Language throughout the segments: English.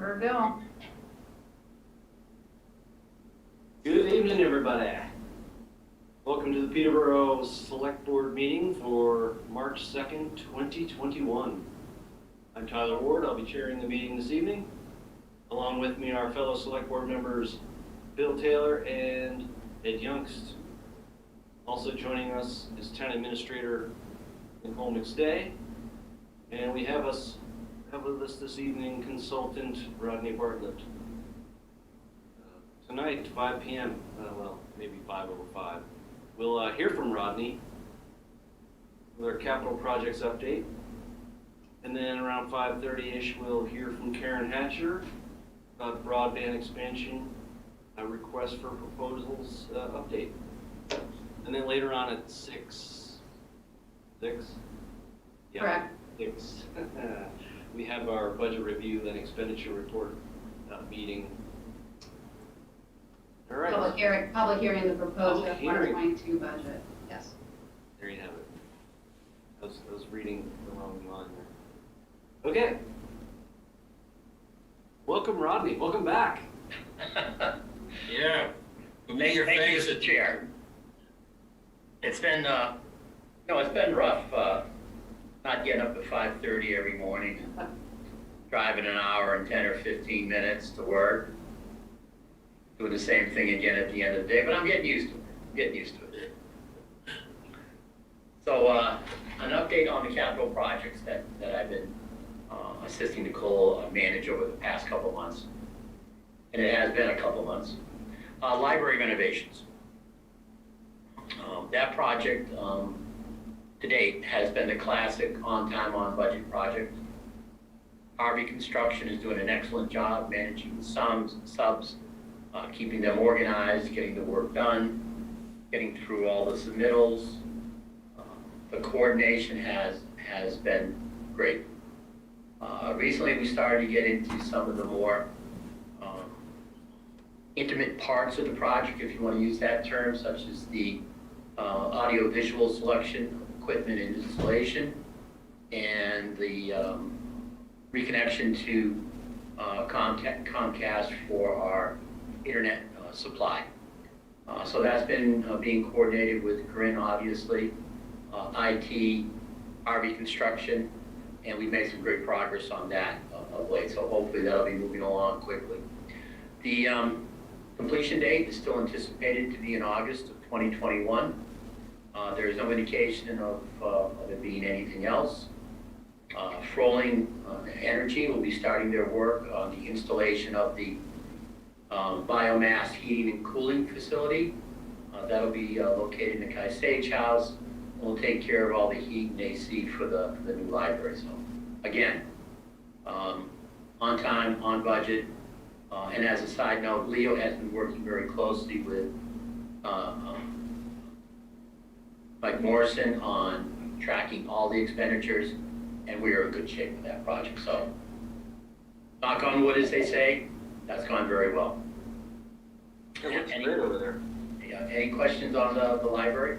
her go. Good evening, everybody. Welcome to the Peterborough Select Board meeting for March 2nd, 2021. I'm Tyler Ward. I'll be chairing the meeting this evening. Along with me, our fellow Select Board members, Bill Taylor and Ed Youngst. Also joining us is Town Administrator Nicole McStay. And we have with us this evening Consultant Rodney Bartlett. Tonight, 5 p.m., well, maybe 5 over 5, we'll hear from Rodney with our capital projects update. And then around 5:30-ish, we'll hear from Karen Hatcher about broadband expansion, a request for proposals update. And then later on at 6? Yeah, Correct. 6. We have our budget review and expenditure report meeting. All right. Public hearing the proposed Public hearing. FY22 budget. Yes. There you have it. I was reading the wrong line there. Okay. Welcome, Rodney. Welcome back. Yeah. Thank you, Mr. Chair. It's been, it's been rough. Not getting up at 5:30 every morning, driving an hour and 10 or 15 minutes to work, doing the same thing again at the end of the day. But I'm getting used to it. So, an update on the capital projects that I've been assisting Nicole manage over the past couple months, and it has been a couple months. Library renovations. That project to date has been the classic on-time, on-budget project. Harvey Construction is doing an excellent job managing the subs, keeping them organized, getting the work done, getting through all the submittals. The coordination has been great. Recently we started to get into some of the more intimate parts of the project, if you want to use that term, such as the audio-visual selection, equipment and installation, and the reconnection to Comcast for our internet supply. So that's been being coordinated with Corinne, obviously, IT, RV Construction, and we've made some great progress on that of late, so hopefully that'll be moving along quickly. The completion date is still anticipated to be in August of 2021. There is no indication of it being anything else. Froling Energy will be starting their work on the installation of the biomass heating and cooling facility. That'll be located in the Kai-Stage House. We'll take care of all the heat and AC for the new library. So again, on time, on budget. And as a side note, Leo has been working very closely with Mike Morrison on tracking all the expenditures, and we are in good shape with that project. So, knock on wood, as they say, that's gone very well. It looks great over there. Yeah, any questions on the library?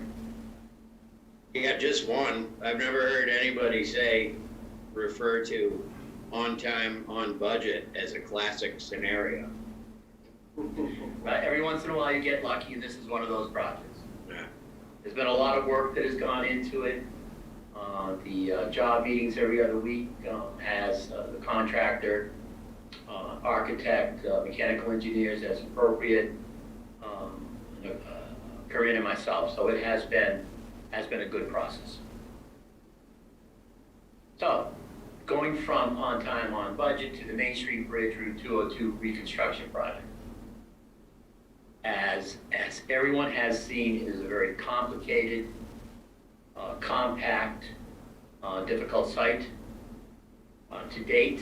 Yeah, just one. I've never heard anybody refer to on time, on budget as a classic scenario. Right, every once in a while you get lucky, and this is one of those projects. Yeah. There's been a lot of work that has gone into it. The job meetings every other week has the contractor, architect, mechanical engineers as appropriate, Corinne and myself. So it has been a good process. So, going from on time, on budget to the Main Street Bridge Route 202 reconstruction project. As everyone has seen, it is a very complicated, compact, difficult site. To date,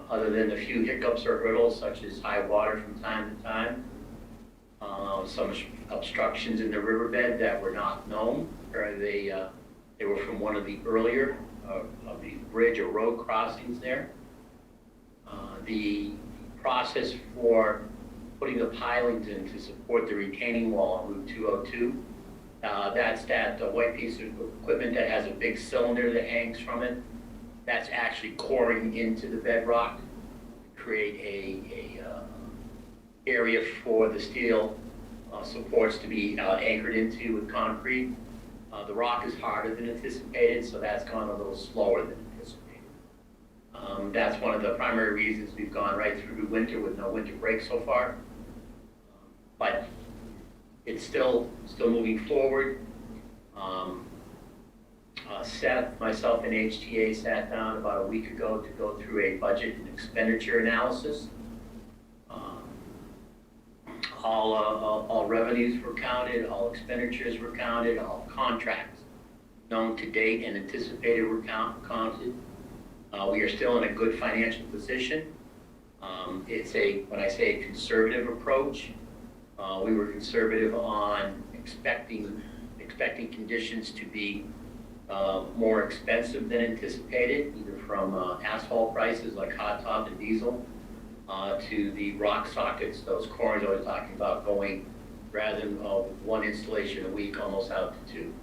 other than a few hiccups or hurdles such as high water from time to time, some obstructions in the riverbed that were not known, or they were from one of the earlier of the bridge or road crossings there. The process for putting the pilings in to support the retaining wall on Route 202, that's that white piece of equipment that has a big cylinder that hangs from it. That's actually coring into the bedrock, create a area for the steel supports to be anchored into with concrete. The rock is harder than anticipated, so that's gone a little slower than anticipated. That's one of the primary reasons we've gone right through winter with no winter break so far. But it's still moving forward. Seth, myself, and HTA sat down about a week ago to go through a budget and expenditure analysis. All revenues were counted, all expenditures were counted, all contracts known to date and anticipated were counted. We are still in a good financial position. It's when I say a conservative approach, we were conservative on expecting conditions to be more expensive than anticipated, either from asphalt prices like hot top and diesel, to the rock sockets, those corners I was talking about, going rather than one installation a week, almost out to two.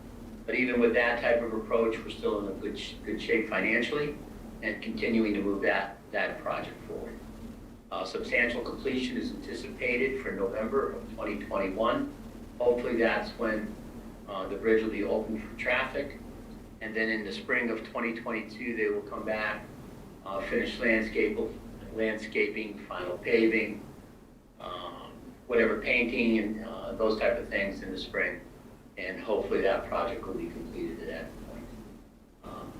But even with that type of approach, we're still in a good shape financially and continuing to move that project forward. Substantial completion is anticipated for November of 2021. Hopefully that's when the bridge will be open for traffic. And then in the spring of 2022, they will come back, finish landscaping, final paving, whatever painting and those type of things in the spring. And hopefully that project will be completed at that point.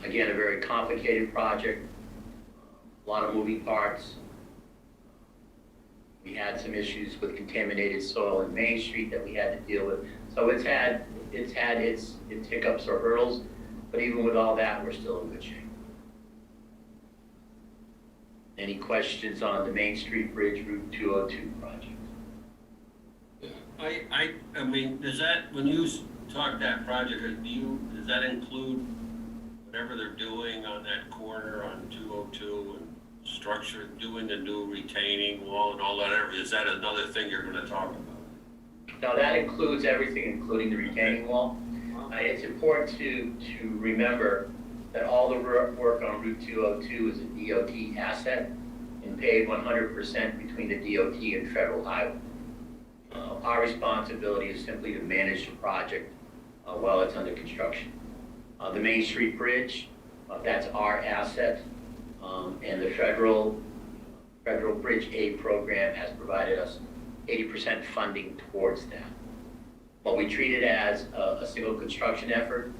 Again, a very complicated project, a lot of moving parts. We had some issues with contaminated soil in Main Street that we had to deal with. So it's had its hiccups or hurdles, but even with all that, we're still in good shape. Any questions on the Main Street Bridge Route 202 project? I mean, does that, when you talk that project, does that include whatever they're doing on that corner on 202 and structure, doing the new retaining wall and all that? Is that another thing you're going to talk about? No, that includes everything, including the retaining wall. It's important to remember that all the work on Route 202 is a DOT asset and paid 100% between the DOT and federal highway. Our responsibility is simply to manage the project while it's under construction. The Main Street Bridge, that's our asset, and the federal Bridge Aid program has provided us 80% funding towards that. But we treat it as a single construction effort.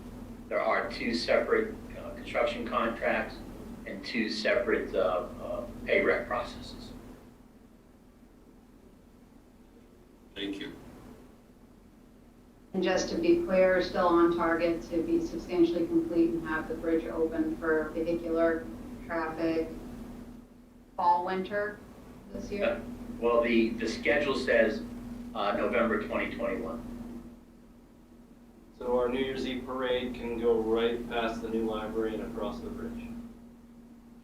There are two separate construction contracts and two separate pay rec processes. Thank you. And just to be clear, still on target to be substantially complete and have the bridge open for vehicular traffic fall, winter this year? Well, the schedule says November 2021. So our New Year's Eve parade can go right past the new library and across the bridge.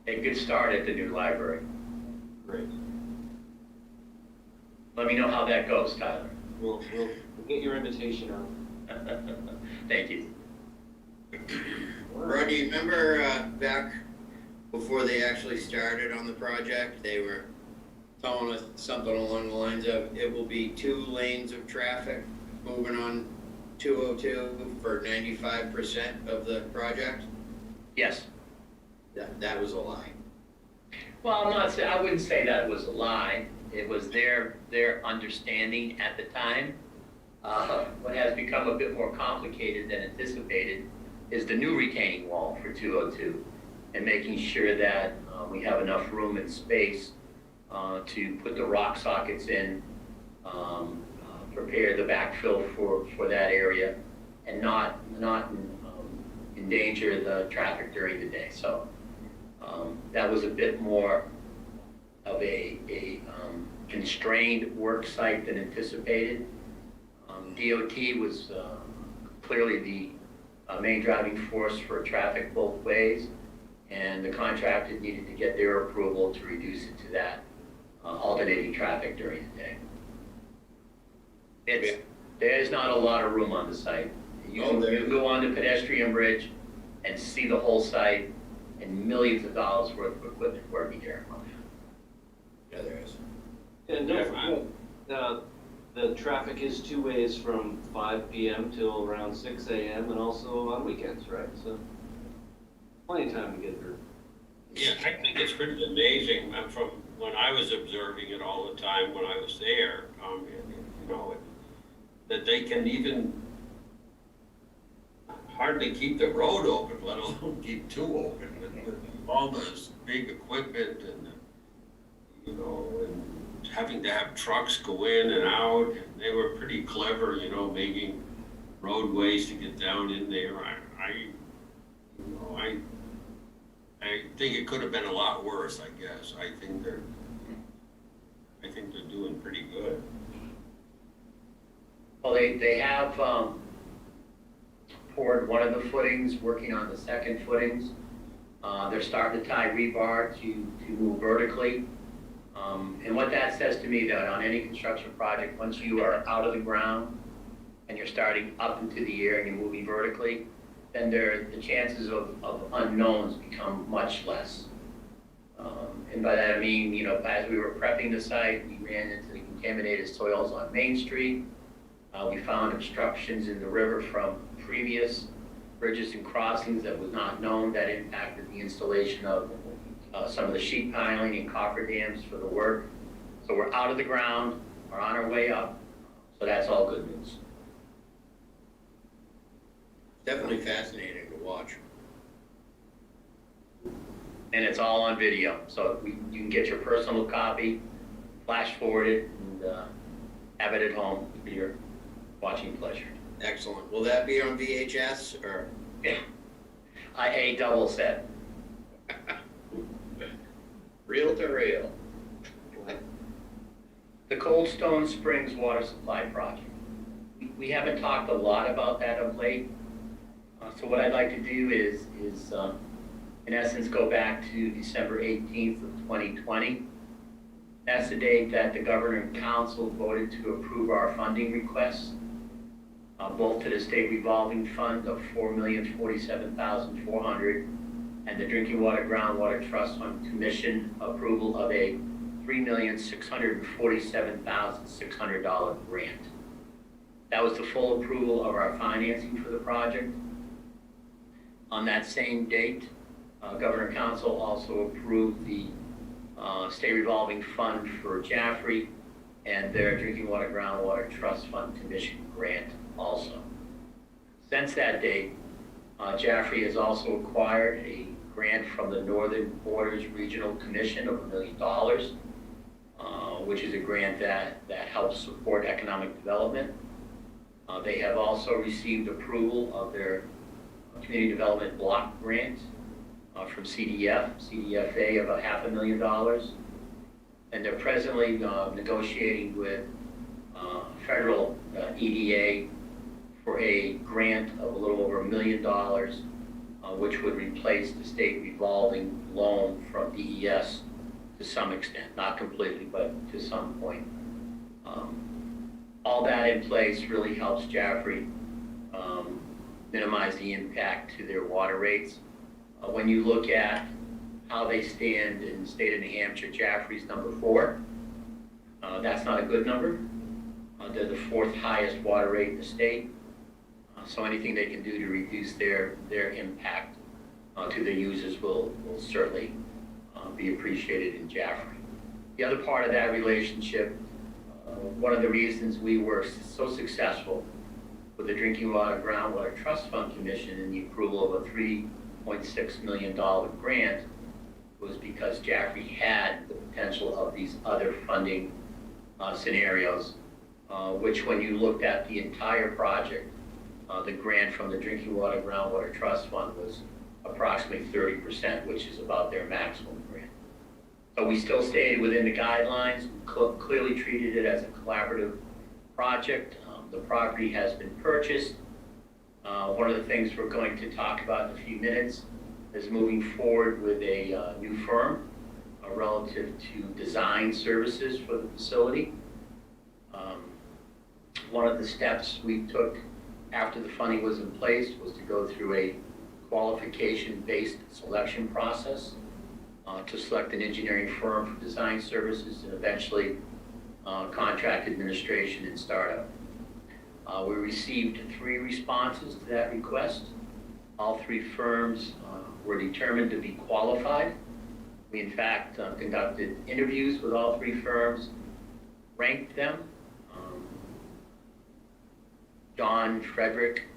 A good start at the new library. Great. Let me know how that goes, Tyler. We'll get your invitation out. Thank you. Rodney, remember back before they actually started on the project, they were telling us something along the lines of it will be 2 lanes of traffic moving on 202 for 95% of the project? Yes. That was a lie. Well, I wouldn't say that was a lie. It was their understanding at the time. What has become a bit more complicated than anticipated is the new retaining wall for 202 and making sure that we have enough room and space to put the rock sockets in, prepare the backfill for that area, and not endanger the traffic during the day. So that was a bit more of a constrained work site than anticipated. DOT was clearly the main driving force for traffic both ways, and the contractor needed to get their approval to reduce it to that alternating traffic during the day. There's not a lot of room on the site. You can go on the pedestrian bridge and see the whole site and millions of dollars worth of equipment working there. Yeah, there is. And don't forget, the traffic is two ways from 5 PM till around 6 AM and also on weekends, right? So plenty of time to get through. Yeah, I think it's pretty amazing from when I was observing it all the time when I was there, you know, that they can even hardly keep the road open, let alone keep two open with all this big equipment and, you know, and having to have trucks go in and out. And they were pretty clever, you know, making roadways to get down in there. I think it could have been a lot worse, I guess. I think they're doing pretty good. Well, they have poured one of the footings, working on the second footings. They're starting to tie rebar to move vertically. And what that says to me, that on any construction project, once you are out of the ground and you're starting up into the air and you're moving vertically, then the chances of unknowns become much less. And by that I mean, you know, as we were prepping the site, we ran into the contaminated soils on Main Street. We found obstructions in the river from previous bridges and crossings that was not known, that impacted the installation of some of the sheet piling and cofferdams for the work. So we're out of the ground, we're on our way up, so that's all good news. Definitely fascinating to watch. And it's all on video, so you can get your personal copy, flash forward it, and have it at home for your watching pleasure. Excellent. Will that be on VHS or? Yeah, a double set. Reel to reel. The Cold Stone Springs Water Supply Project. We haven't talked a lot about that of late. So what I'd like to do is in essence, go back to December 18th of 2020. That's the date that the Governor and Council voted to approve our funding requests, both to the state revolving fund of $4,047,400 and the Drinking Water Groundwater Trust Fund Commission approval of a $3,647,600 grant. That was the full approval of our financing for the project. On that same date, Governor and Council also approved the State Revolving Fund for Jaffrey and their Drinking Water Groundwater Trust Fund Commission grant also. Since that date, Jaffrey has also acquired a grant from the Northern Borders Regional Commission of $1 million, which is a grant that helps support economic development. They have also received approval of their Community Development Block Grant from CDFA of $500,000. And they're presently negotiating with federal EDA for a grant of a little over $1 million, which would replace the state revolving loan from DES to some extent, not completely, but to some point. All that in place really helps Jaffrey minimize the impact to their water rates. When you look at how they stand in the state of New Hampshire, Jaffrey's number 4. That's not a good number. They're the 4th highest water rate in the state. So anything they can do to reduce their impact to their users will certainly be appreciated in Jaffrey. The other part of that relationship, one of the reasons we were so successful with the Drinking Water Groundwater Trust Fund Commission in the approval of a $3.6 million grant was because Jaffrey had the potential of these other funding scenarios, which when you looked at the entire project, the grant from the Drinking Water Groundwater Trust Fund was approximately 30%, which is about their maximum grant. So we still stayed within the guidelines, clearly treated it as a collaborative project. The property has been purchased. One of the things we're going to talk about in a few minutes is moving forward with a new firm relative to design services for the facility. One of the steps we took after the funding was in place was to go through a qualification-based selection process. to select an engineering firm for design services and eventually contract administration and startup. We received 3 responses to that request. All 3 firms were determined to be qualified. We in fact conducted interviews with all 3 firms, ranked them. John, Frederick,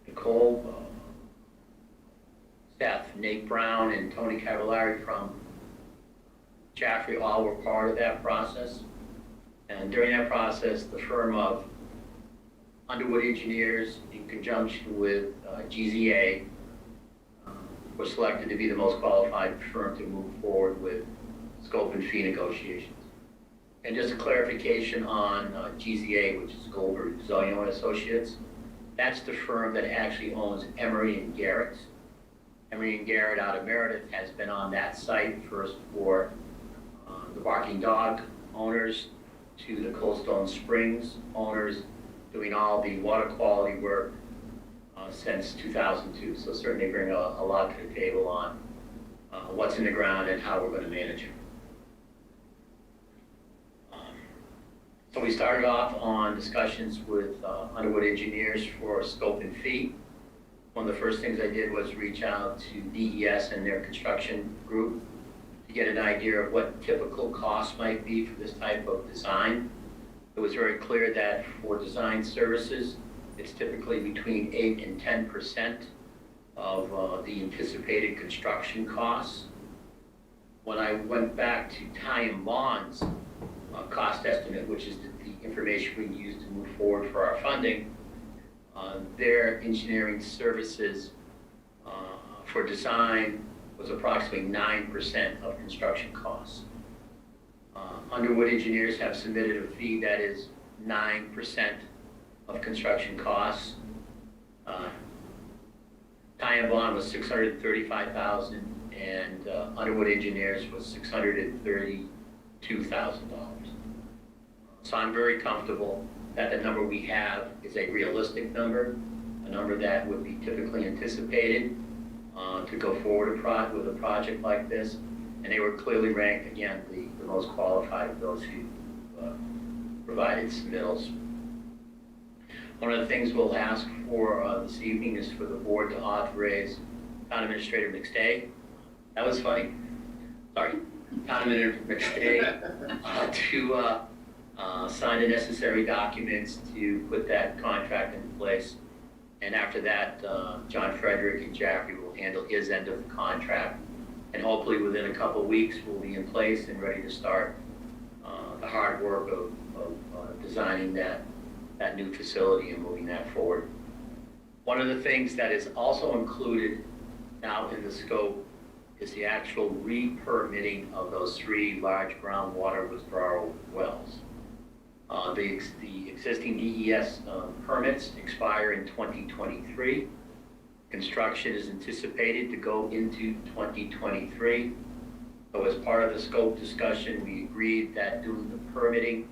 Nicole, Seth, Nate Brown, and Tony Cavallari from Jaffrey all were part of that process. And during that process, the firm of Underwood Engineers, in conjunction with GZA, were selected to be the most qualified firm to move forward with scope and fee negotiations. And just a clarification on GZA, which is Goldberg Zollion and Associates, that's the firm that actually owns Emery and Garrett. Emery and Garrett out of Marrotte has been on that site first for the Barking Dog owners to the Coldstone Springs owners, doing all the water quality work since 2002. So certainly bring a lot to the table on what's in the ground and how we're going to manage it. So we started off on discussions with Underwood Engineers for scope and fee. One of the first things I did was reach out to DES and their construction group to get an idea of what typical costs might be for this type of design. It was very clear that for design services, it's typically between 8 and 10% of the anticipated construction costs. When I went back to Ty and Bond's cost estimate, which is the information we use to move forward for our funding, their engineering services for design was approximately 9% of construction costs. Underwood Engineers have submitted a fee that is 9% of construction costs. Ty and Bond was $635,000, and Underwood Engineers was $632,000. So I'm very comfortable that the number we have is a realistic number, a number that would be typically anticipated to go forward with a project like this. And they were clearly ranked, again, the most qualified of those who provided submittals. One of the things we'll ask for this evening is for the board to authorize Town Administrator McStay. That was funny. Sorry. Town Administrator McStay to sign the necessary documents to put that contract in place. And after that, John Frederick and Jaffrey will handle his end of the contract. And hopefully within a couple of weeks, we'll be in place and ready to start the hard work of designing that new facility and moving that forward. One of the things that is also included now in the scope is the actual re-permitting of those 3 large groundwater withdrawal wells. The existing DES permits expire in 2023. Construction is anticipated to go into 2023. So as part of the scope discussion, we agreed that doing the permitting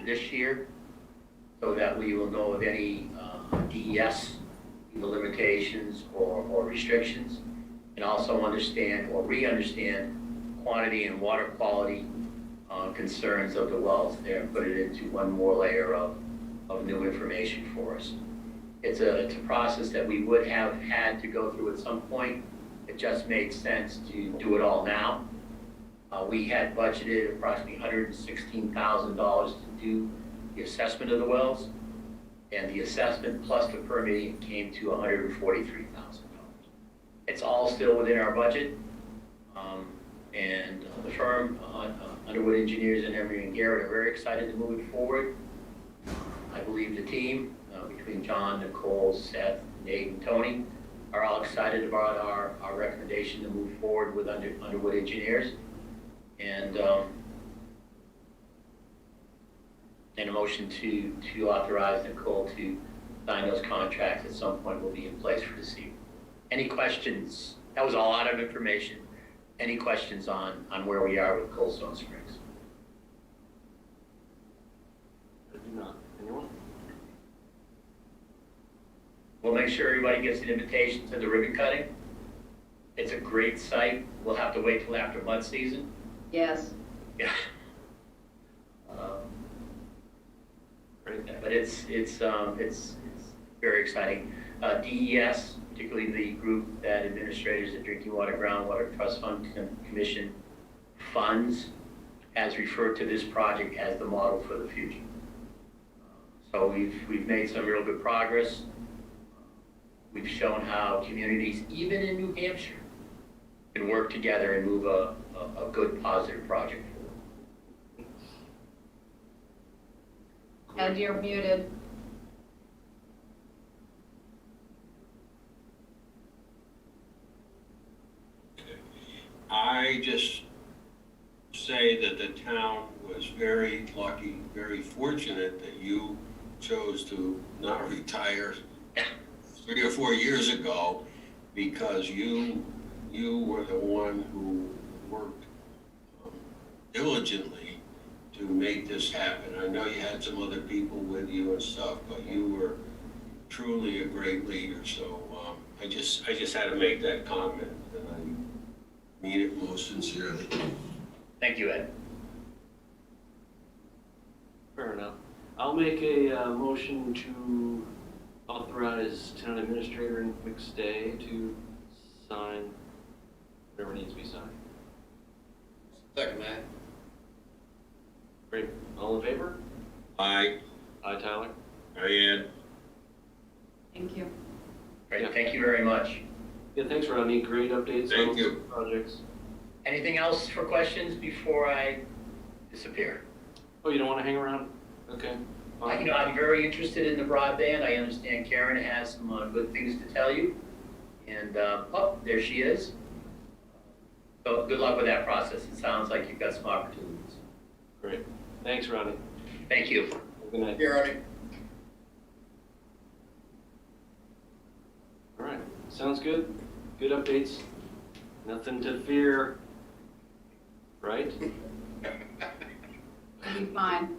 this year so that we will know of any DES limitations or restrictions, and also understand or re-understand quantity and water quality concerns of the wells there, and put it into one more layer of new information for us. It's a process that we would have had to go through at some point. It just made sense to do it all now. We had budgeted approximately $116,000 to do the assessment of the wells, and the assessment plus the permitting came to $143,000. It's all still within our budget, and the firm, Underwood Engineers and Emery and Garrett, are very excited to move it forward. I believe the team, between John, Nicole, Seth, Nate, and Tony, are all excited about our recommendation to move forward with Underwood Engineers. And a motion to authorize Nicole to sign those contracts at some point will be in place for this evening. Any questions? That was a lot of information. Any questions on where we are with Coldstone Springs? I do not. Anyone? We'll make sure everybody gets an invitation to the ribbon cutting. It's a great site. We'll have to wait till after mud season. Yes. Yeah. Great. But it's very exciting. DES, particularly the group that administrators the Drinking Water Groundwater Trust Fund Commission funds, has referred to this project as the model for the future. So we've made some real good progress. We've shown how communities, even in New Hampshire, can work together and move a good, positive project forward. Ed, you're muted. I just say that the town was very lucky, very fortunate that you chose to not retire 3 or 4 years ago, because you were the one who worked diligently to make this happen. I know you had some other people with you and stuff, but you were truly a great leader. So I just had to make that comment, and I mean it most sincerely. Thank you, Ed. Fair enough. I'll make a motion to authorize town administrator and quick stay to sign whatever needs to be signed. Second that. Great. All in favor? Aye. Aye, Tyler. Aye, Ed. Thank you. Great, Yeah. thank you very much. Yeah, thanks, Rodney. Great updates. Thank on you. Projects. Anything else for questions before I disappear? Oh, you don't want to hang around? Okay. Fine. I'm very interested in the broadband. I understand Karen has some good things to tell you. And, oh, there she is. So good luck with that process. It sounds like you've got some opportunities. Great. Thanks, Rodney. Thank you. Have a good night. Here, Rodney. All right. Sounds good. Good updates. Nothing to fear. Right? It'll be fine.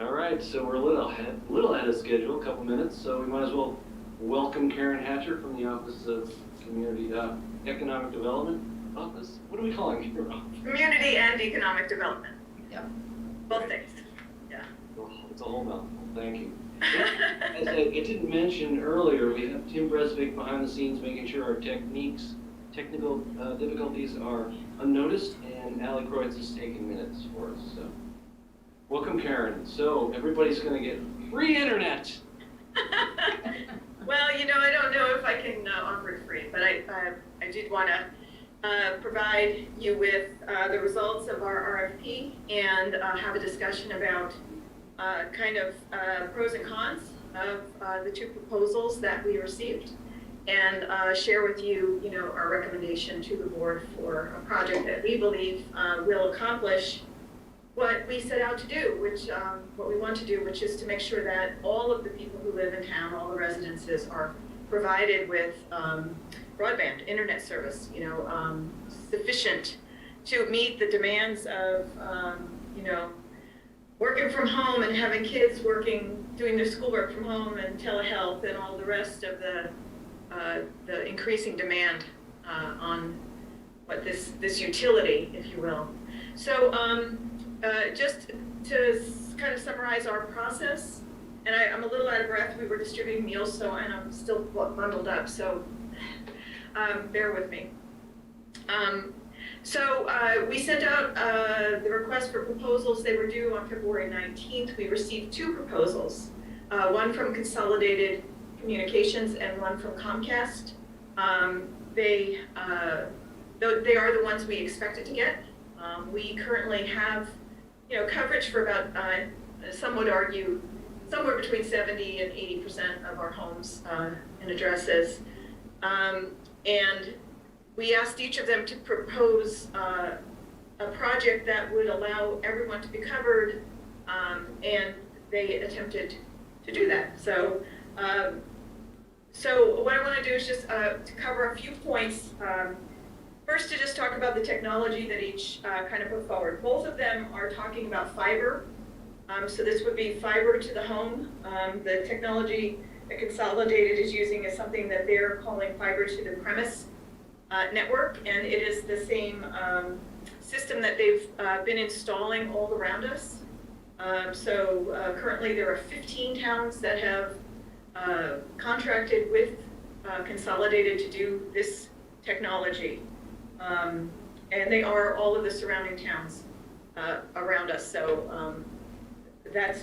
All right, so we're a little ahead of schedule, a couple minutes, so we might as well welcome Karen Hatcher from the Office of Community Economic Development Office. What are we calling it? Community and economic development. Yep. Both things. It's a whole mouthful. Thank you. As I didn't mention earlier, we have Tim Bresvik behind the scenes making sure our technical difficulties are unnoticed, and Allie Kreutz is taking minutes for us. So, welcome, Karen. So everybody's going to get free internet. Well, I don't know if I can offer it free, but I did want to provide you with the results of our RFP and have a discussion about kind of pros and cons of the two proposals that we received, and share with you, our recommendation to the board for a project that we believe will accomplish what we set out to do, what we want to do, which is to make sure that all of the people who live in town, all the residences, are provided with broadband internet service, sufficient to meet the demands of, working from home and having kids doing their schoolwork from home, and telehealth and all the rest of the increasing demand on what this utility, if you will. So just to kind of summarize our process, and I'm a little out of breath. We were distributing meals, and I'm still bundled up, so bear with me. So we sent out the request for proposals. They were due on February 19th. We received 2 proposals, one from Consolidated Communications and one from Comcast. They are the ones we expected to get. We currently have, coverage for about, some would argue, somewhere between 70 and 80% of our homes and addresses. And we asked each of them to propose a project that would allow everyone to be covered, and they attempted to do that. So, what I want to do is just to cover a few points. First, to just talk about the technology that each kind of put forward. Both of them are talking about fiber. So this would be fiber to the home. The technology that Consolidated is using is something that they're calling fiber to the premise network, and it is the same system that they've been installing all around us. So currently there are 15 towns that have contracted with Consolidated to do this technology. And they are all of the surrounding towns around us, so that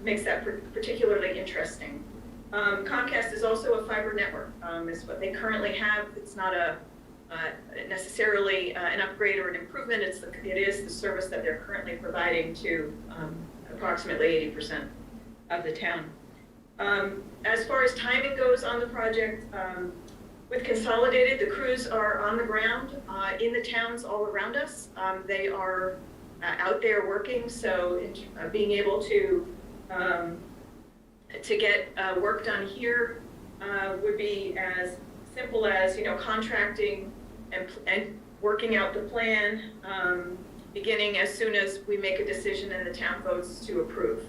makes that particularly interesting. Comcast is also a fiber network, is what they currently have. It's not necessarily an upgrade or an improvement. It is the service that they're currently providing to approximately 80% of the town. As far as timing goes on the project, with Consolidated, the crews are on the ground in the towns all around us. They are out there working, so being able to get work done here would be as simple as, contracting and working out the plan, beginning as soon as we make a decision and the town votes to approve.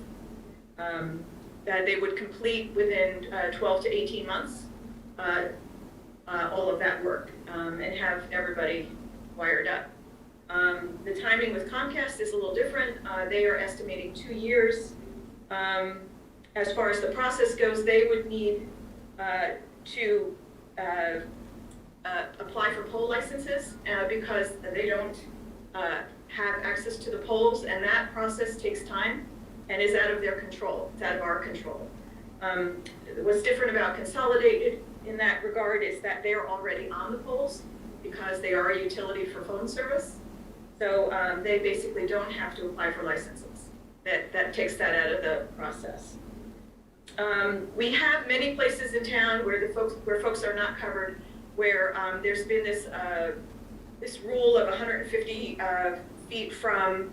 That they would complete within 12 to 18 months all of that work and have everybody wired up. The timing with Comcast is a little different. They are estimating 2 years. As far as the process goes, they would need to apply for pole licenses because they don't have access to the poles, and that process takes time and is out of their control. It's out of our control. What's different about Consolidated in that regard is that they're already on the poles because they are a utility for phone service. So they basically don't have to apply for licenses. That takes that out of the process. We have many places in town where folks are not covered, where there's been this rule of 150 feet from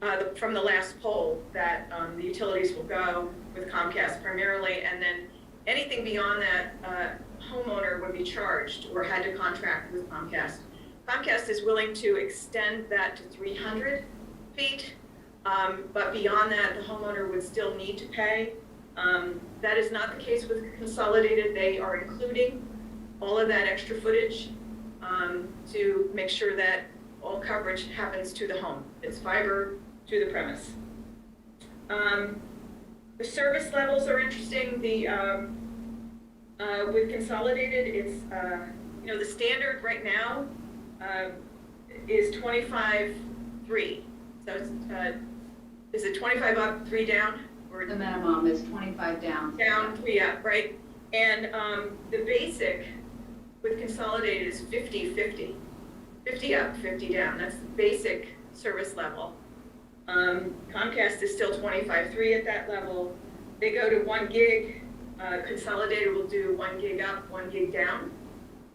the last pole that the utilities will go with Comcast primarily, and then anything beyond that, homeowner would be charged or had to contract with Comcast. Comcast is willing to extend that to 300 feet, but beyond that, the homeowner would still need to pay. That is not the case with Consolidated. They are including all of that extra footage to make sure that all coverage happens to the home. It's fiber to the premise. The service levels are interesting. With Consolidated, it's the standard right now is 25.3. So it's is it 25 up, 3 down? Or The minimum is 25 down. down, 3 up, right? And the basic with Consolidated is 50-50. 50 up, 50 down. That's the basic service level. Comcast is still 25.3 at that level. They go to 1 gig. Consolidated will do 1 gig up, 1 gig down.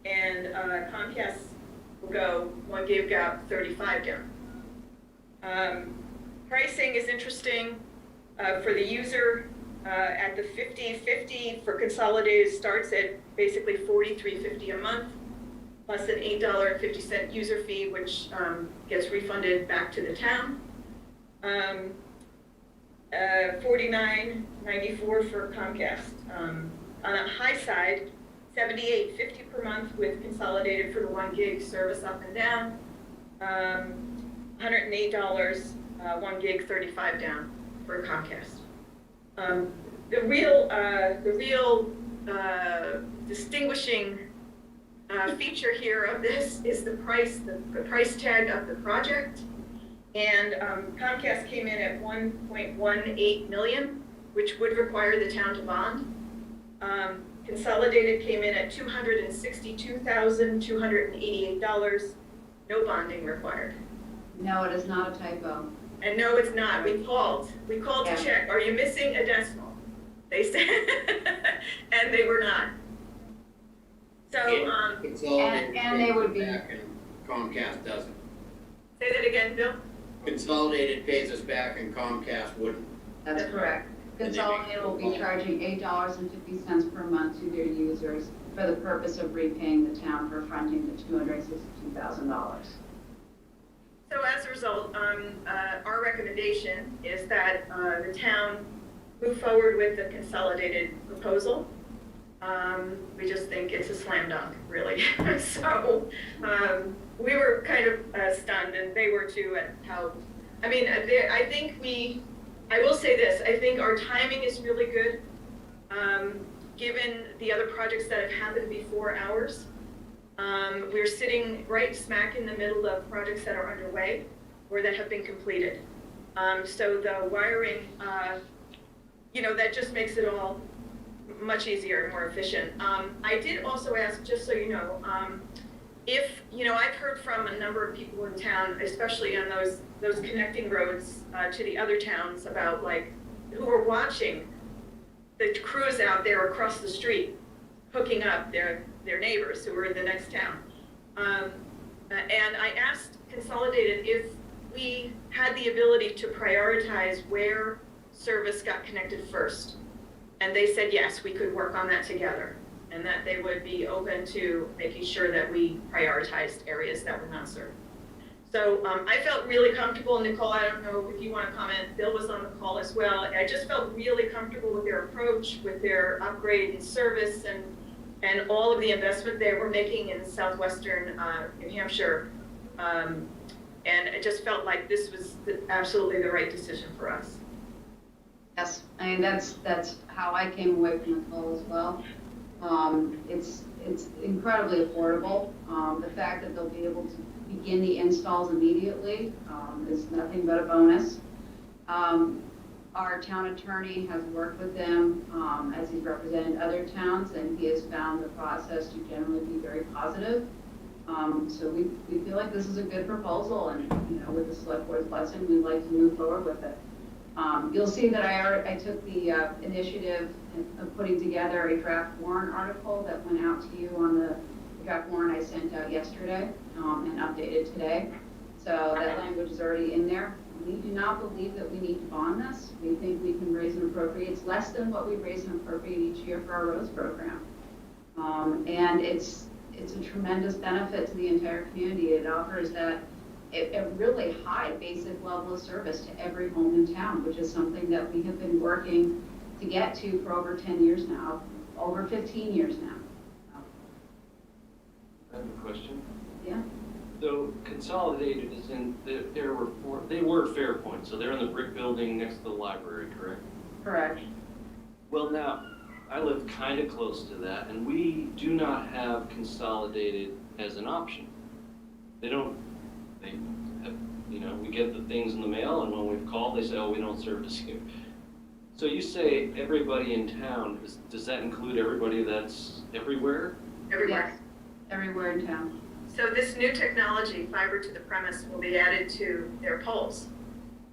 And Comcast will go 1 gig up, 35 down. Pricing is interesting for the user. At the 50-50 for Consolidated starts at basically $43.50 a month, plus an $8.50 user fee, which gets refunded back to the town. $49.94 for Comcast. On the high side, $78.50 per month with Consolidated for the 1 gig service up and down. $108, 1 gig 35 down for Comcast. The real distinguishing feature here of this is the price tag of the project. And Comcast came in at $1.18 million, which would require the town to bond. Consolidated came in at $262,288, no bonding required. No, it is not a typo. And no, it's not. We called to check. Are you missing a decimal? They said, and they were not. So, Consolidated and they would be- back and Comcast doesn't. say that again, Bill. Consolidated pays us back and Comcast wouldn't. That's correct. Consolidated will be charging $8.50 per month to their users for the purpose of repaying the town for fronting the $262,000. So as a result, our recommendation is that the town move forward with the Consolidated proposal. We just think it's a slam dunk, really. So we were kind of stunned, and they were too, at how, I mean, I will say this, I think our timing is really good, given the other projects that have happened before ours. We're sitting right smack in the middle of projects that are underway or that have been completed. So the wiring, that just makes it all much easier and more efficient. I did also ask, just so you know, if, I've heard from a number of people in town, especially on those connecting roads to the other towns, about who are watching the crews out there across the street hooking up their neighbors who were in the next town. And I asked Consolidated if we had the ability to prioritize where service got connected first. And they said, yes, we could work on that together, and that they would be open to making sure that we prioritized areas that were not served. So I felt really comfortable. Nicole, I don't know if you want to comment. Bill was on the call as well. I just felt really comfortable with their approach, with their upgrade in service, and all of the investment they were making in southwestern New Hampshire. And it just felt like this was absolutely the right decision for us. Yes, I mean, that's how I came away from the call as well. It's incredibly affordable. The fact that they'll be able to begin the installs immediately is nothing but a bonus. Our town attorney has worked with them as he's represented other towns, and he has found the process to generally be very positive. So we feel like this is a good proposal, and with the select board's blessing, we'd like to move forward with it. You'll see that I took the initiative of putting together a draft warrant article that went out to you on the draft warrant I sent out yesterday and updated today. So that language is already in there. We do not believe that we need to bond this. We think we can raise and appropriate. It's less than what we raise and appropriate each year for our roads program. And it's a tremendous benefit to the entire community. It offers that a really high basic level of service to every home in town, which is something that we have been working to get to for over 10 years now, over 15 years now. I have a question. Yeah. So Consolidated is in, they were Fairpoint, so they're in the brick building next to the library, correct? Correct. Well, now, I live kind of close to that, and we do not have Consolidated as an option. They have, we get the things in the mail, and when we've called, they say, oh, we don't service you. So you say everybody in town, does that include everybody that's everywhere? Everywhere. Yes. Everywhere in town. So this new technology, fiber to the premise, will be added to their poles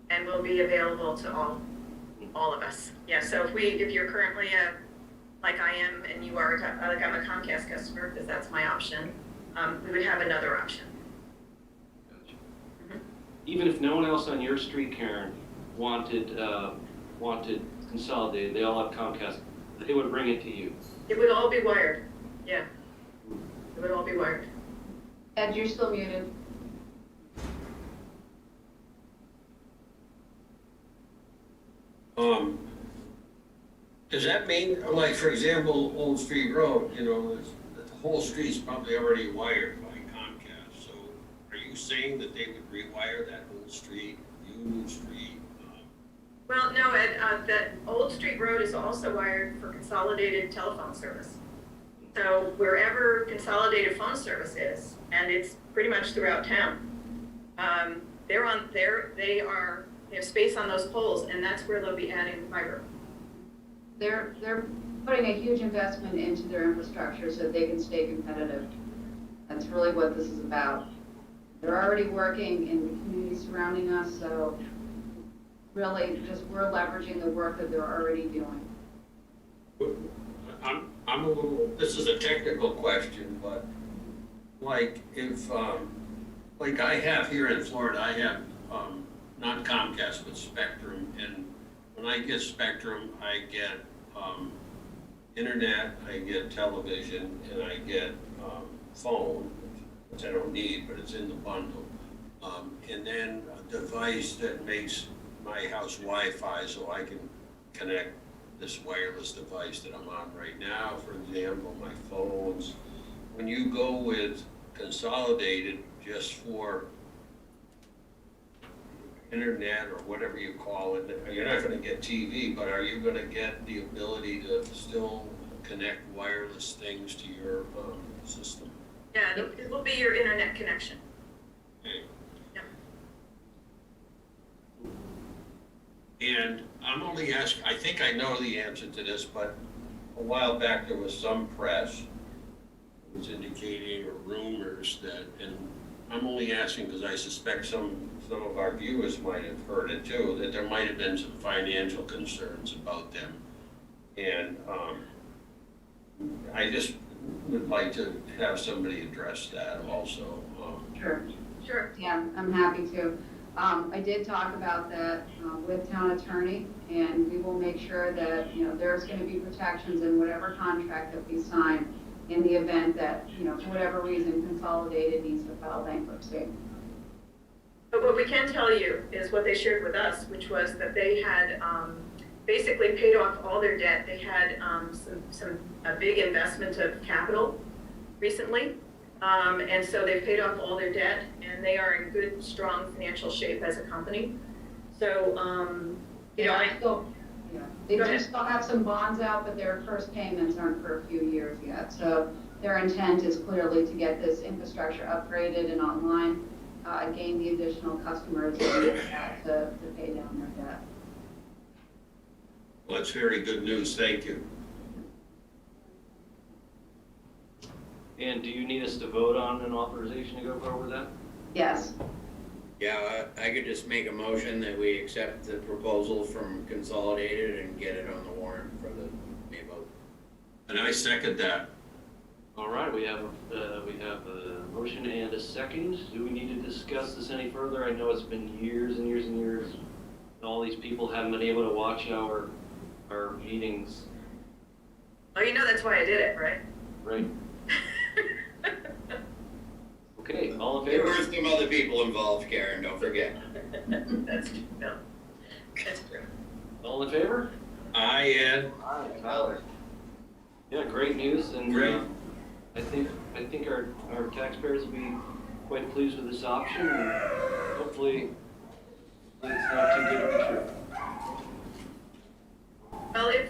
and will be available to all of us. Yeah, so if you're currently like I am, and you are, like I'm a Comcast customer, because that's my option, we would have another option. Gotcha. Even if no one else on your street, Karen, wanted Consolidated, they all have Comcast, they would bring it to you. It would all be wired. Yeah. It would all be wired. Ed, you're still muted. Does that mean, like, for example, Old Street Road, the whole street's probably already wired by Comcast, so are you saying that they would rewire that whole street, Union Street? Well, no, Ed, that Old Street Road is also wired for Consolidated telephone service. So wherever Consolidated phone service is, and it's pretty much throughout town, they have space on those poles, and that's where they'll be adding fiber. They're putting a huge investment into their infrastructure so they can stay competitive. That's really what this is about. They're already working in the community surrounding us, so really just we're leveraging the work that they're already doing. I'm a little, this is a technical question, but like if, like I have here in Florida, I have not Comcast, but Spectrum, and when I get Spectrum, I get internet, I get television, and I get phone, which I don't need, but it's in the bundle. And then a device that makes my house Wi-Fi so I can connect this wireless device that I'm on right now, for example, my phones. When you go with Consolidated just for internet or whatever you call it, you're not gonna get TV, but are you gonna get the ability to still connect wireless things to your system? Yeah, it will be your internet connection. Okay. Yep. And I'm only asking, I think I know the answer to this, but a while back there was some press that was indicating or rumors that, and I'm only asking because I suspect some of our viewers might have heard it too, that there might have been some financial concerns about them. And I just would like to have somebody address that also. Sure. Sure. Yeah, I'm happy to. I did talk about that with town attorney, and we will make sure that, you know, there's going to be protections in whatever contract that we sign in the event that, you know, for whatever reason, Consolidated needs to file bankruptcy. But what we can tell you is what they shared with us, which was that they had basically paid off all their debt. They had a big investment of capital recently. And so they've paid off all their debt, and they are in good, strong financial shape as a company. So, you know, They Go do ahead. still have some bonds out, but their first payments aren't for a few years yet. So their intent is clearly to get this infrastructure upgraded and online, gain the additional customers and to pay down their debt. Well, that's very good news, thank you. And do you need us to vote on an authorization to go forward with that? Yes. Yeah, I could just make a motion that we accept the proposal from Consolidated and get it on the warrant for the May vote. And I second that. All right, we have a motion and a second. Do we need to discuss this any further? I know it's been years and years and years, and all these people haven't been able to watch our meetings, oh, you know that's why I did it, right? right? Okay, all in There were favor? some other people involved, Karen, don't forget. That's true. No, that's true. All in favor? Aye, Ed. Aye, Tyler. Yeah, great news, and Great. I think our taxpayers will be quite pleased with this option, and hopefully it's not too good to be true. Well, if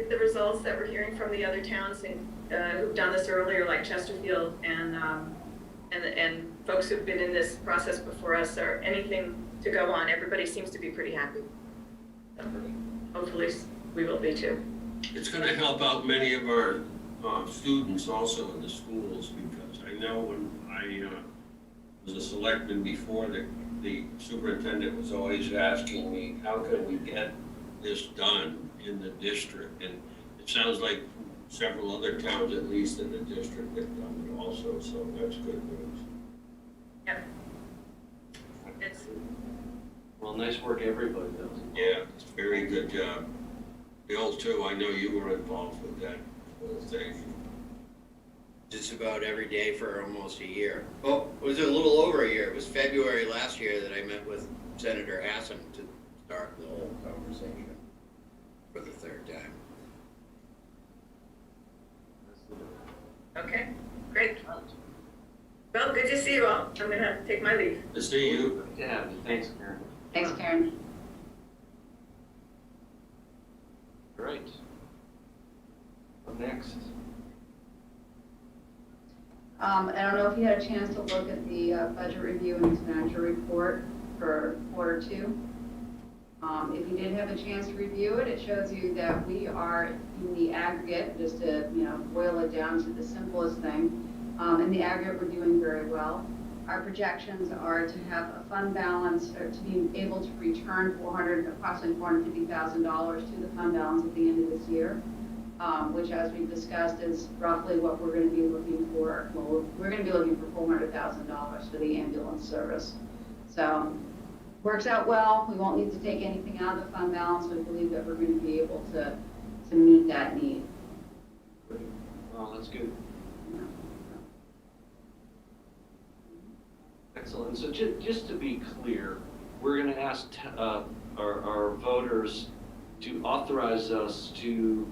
the results that we're hearing from the other towns who've done this earlier, like Chesterfield and folks who've been in this process before us, are anything to go on, everybody seems to be pretty happy. So, hopefully, we will be too. It's gonna help out many of our students also in the schools, because I know when I was a selectman before, the superintendent was always asking me, how can we get this done in the district? And it sounds like several other towns, at least in the district, have done it also, so that's good news. Yep. It's, Well, nice work everybody does. Yeah, it's a very good job. Bill, too, I know you were involved with that whole thing. Just about every day for almost a year. Oh, it was a little over a year. It was February last year that I met with Senator Hassan to start the whole conversation for the third time. okay, great. Well, good to see you all. I'm gonna take my leave. To see you. Yeah, thanks, Karen. Thanks, Karen. All right. Up next? I don't know if you had a chance to look at the budget review and expenditure report for quarter two. If you did have a chance to review it, it shows you that we are in the aggregate, just to, you know, boil it down to the simplest thing. In the aggregate, we're doing very well. Our projections are to have a fund balance, or to be able to return approximately $450,000 to the fund balance at the end of this year, which, as we've discussed, is roughly what we're going to be looking for. Well, we're going to be looking for $400,000 for the ambulance service. So, works out well. We won't need to take anything out of the fund balance. We believe that we're going to be able to meet that need. Oh, that's good. Excellent. So just to be clear, we're going to ask our voters to authorize us to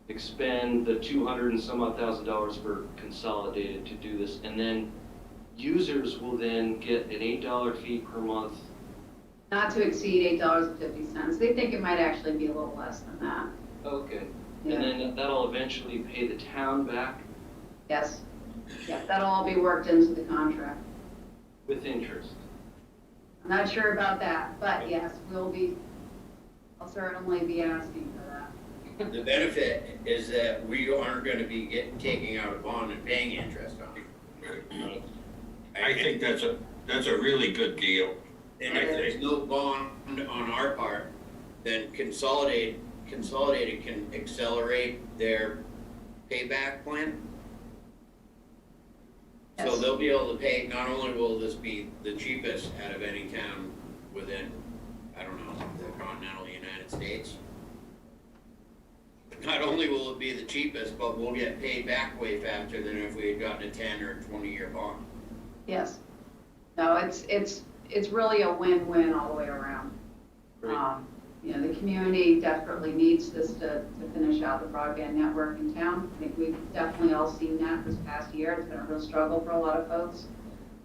expend the 200 and some odd $1,000 for consolidated to do this. And then users will then get an $8 fee per month. Not to exceed $8.50. They think it might actually be a little less than that. Okay. Yeah. And then that'll eventually pay the town back Yes. Yeah, that'll all be worked into the contract. with interest. I'm not sure about that, but yes, I'll certainly be asking for that. The benefit is that we aren't gonna be taking out a bond and paying interest on it. I think that's a really good deal. And if there's no bond on our part, then Consolidated can accelerate their payback plan. So Yes. they'll be able to pay, not only will this be the cheapest out of any town within, I don't know, the continental United States. Not only will it be the cheapest, but we'll get paid back way faster than if we had gotten a 10 or 20-year bond. Yes. No, it's really a win-win all the way around. Great. The community desperately needs this to finish out the broadband network in town. I think we've definitely all seen that this past year. It's been a real struggle for a lot of folks.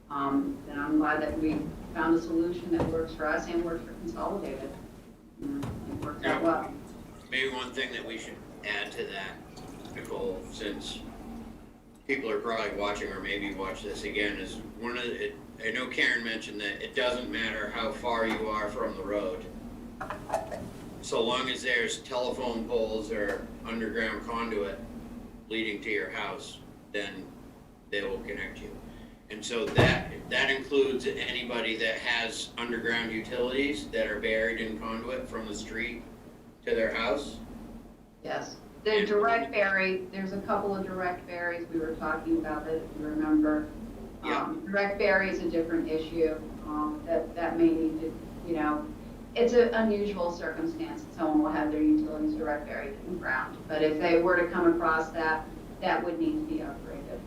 And I'm glad that we found a solution that works for us and works for Consolidated. It worked out well. Maybe one thing that we should add to that, Nicole, since people are probably watching or maybe watch this again, is I know Karen mentioned that it doesn't matter how far you are from the road. So long as there's telephone poles or underground conduit leading to your house, then they will connect you. And so that includes anybody that has underground utilities that are buried in conduit from the street to their house. Yes. The direct bury, there's a couple of direct buries we were talking about that, if you remember. Yeah. Direct bury is a different issue, that may need to, it's an unusual circumstance that someone will have their utilities direct buried in the ground. But if they were to come across that, that would need to be upgraded.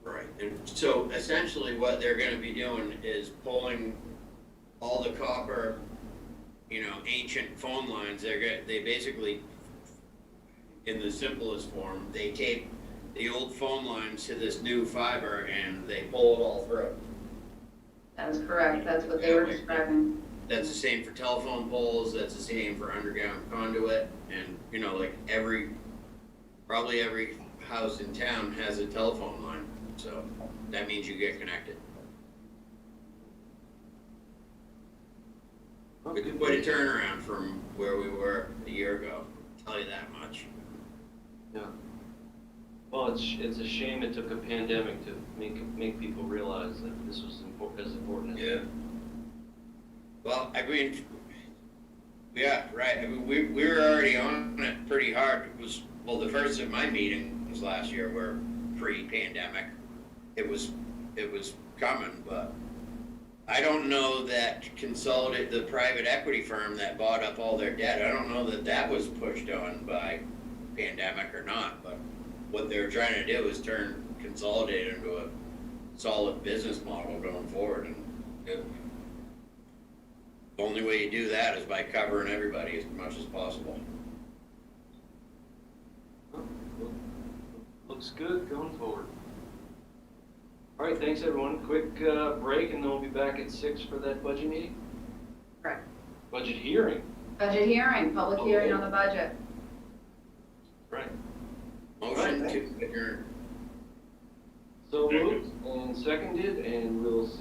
Right, and so essentially what they're gonna be doing is pulling all the copper, ancient phone lines, they basically, in the simplest form, they tape the old phone lines to this new fiber and they pull it all through. That is correct, that's what they were describing. That's the same for telephone poles, that's the same for underground conduit, and, probably every house in town has a telephone line, so that means you get connected. Quite a turnaround from where we were a year ago, I'll tell you that much. Yeah. Well, it's a shame it took a pandemic to make people realize that this was as important as Yeah. Well, yeah, right, we were already on it pretty hard. The first of my meetings last year were pre-pandemic. It was coming, but I don't know that the private equity firm that bought up all their debt, I don't know that was pushed on by pandemic or not, but what they're trying to do is turn Consolidated into a solid business model going forward, and the only way you do that is by covering everybody as much as possible. Looks good going forward. All right, thanks everyone. Quick break and then we'll be back at 6 for that budget meeting. Correct. Budget hearing. Budget hearing, public hearing on the budget. Right. Motion to adjourn. So moved and seconded, and we'll see